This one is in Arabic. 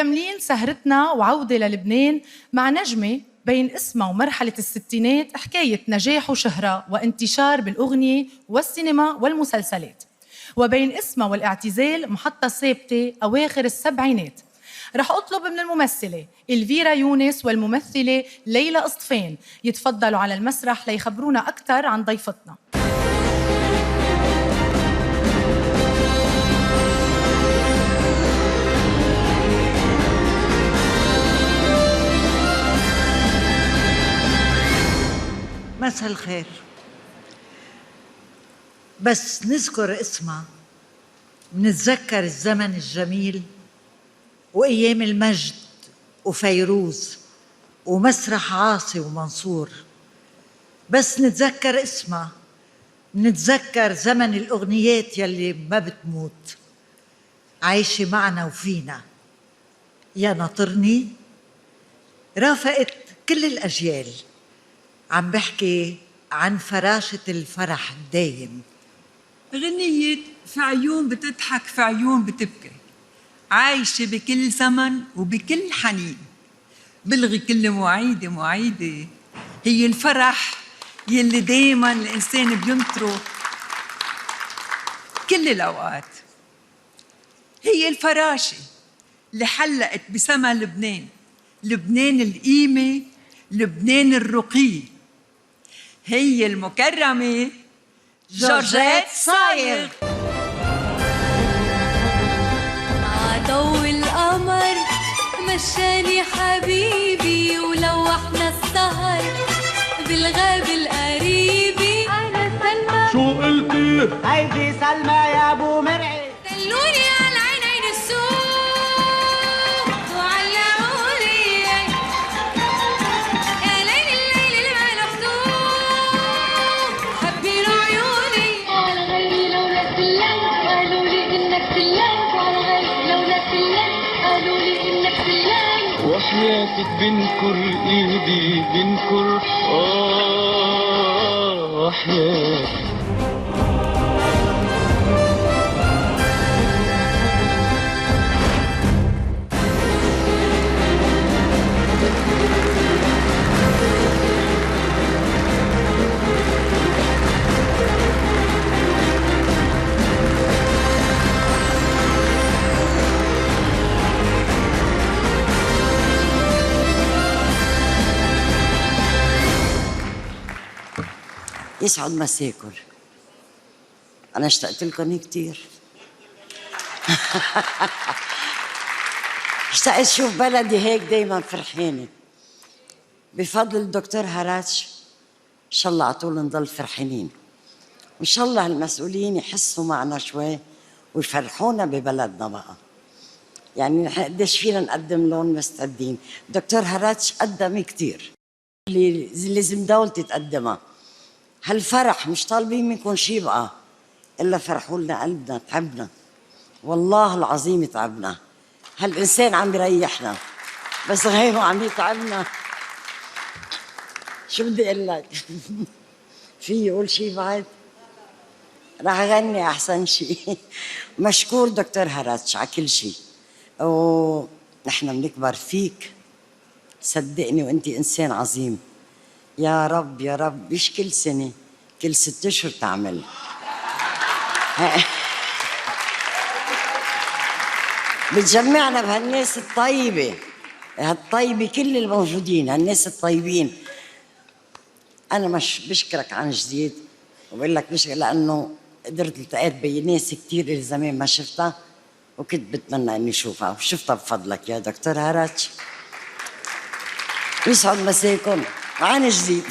مكملين سهرتنا وعودة للبنان مع نجمة بين اسمها ومرحلة الستينات حكاية نجاح وشهرة وانتشار بالأغنية والسينما والمسلسلات، وبين اسمها والاعتزال محطة ثابتة أواخر السبعينات. رح أطلب من الممثلة إلفيرا يونس والممثلة ليلى أصطفان يتفضلوا على المسرح ليخبرونا أكثر عن ضيفتنا. مساء الخير. بس نذكر اسمها منتذكر الزمن الجميل وأيام المجد وفيروز ومسرح عاصي ومنصور. بس نتذكر اسمها منتذكر زمن الأغنيات يلي ما بتموت، عايشة معنا وفينا. يا ناطرني رافقت كل الأجيال. عم بحكي عن فراشة الفرح الدايم. غنية في عيون بتضحك في عيون بتبكي، عايشة بكل زمن وبكل حنين، بلغي كل مواعيدة. هي الفرح يلي دايما الإنسان بينطره كل الأوقات. هي الفراشة اللي حلقت بسما لبنان، لبنان القيمة، لبنان الرقي. هي المكرمة جورجيت صايغ. عضو القمر مشاني حبيبي ولوحنا السهر بالغاب القريبي. أنا سلمى. شو قلتي؟ هيدي سلمى يا أبو مرعي. دلوني على عين السوق وعلقولي يا ليل الليل اللي ما له حدود. حبي له عيوني على غيري لولا سلم قالوا لي إنك سلم، على غيري لولا سلم قالوا لي إنك سلم. وحياتك بنكر ايدي بنكر وحياتك. يسعد مساكم. أنا اشتقت لكم كتير. اشتقت شوف بلدي هيك دايما فرحانة بفضل الدكتور هراتش. إن شاء الله عطول نضل فرحانين، وإن شاء الله المسؤولين يحسوا معنا شوي ويفرحونا ببلدنا بقى. يعني نحن قديش فينا نقدم لهم مستعدين. دكتور هراتش قدم كتير اللي لازم دولتي تقدمها. هالفرح مش طالبين منكم شي بقى إلا فرحوا لنا قلبنا. تعبنا والله العظيم، تعبنا. هالإنسان عم يريحنا بس غيره عم يتعبنا. شو بدي أقول لك؟ في يقول شي بعد؟ رح أغني أحسن شي. مشكور دكتور هراتش على كل شي، ونحن بنكبر فيك صدقني، وأنت إنسان عظيم. يا رب يا رب مش كل سنة، كل 6 أشهر تعمل. بتجمعنا بهالناس الطيبة، هالطيبة كل الموجودين، هالناس الطيبين. أنا مش بشكرك عن جديد وبقول لك بشكر لأنه قدرت التقيت بناس كتير اللي زمان ما شفتها وكنت بتمنى إني أشوفها، وشفتها بفضلك يا دكتور هراتش. يسعد مساكم عن جديد.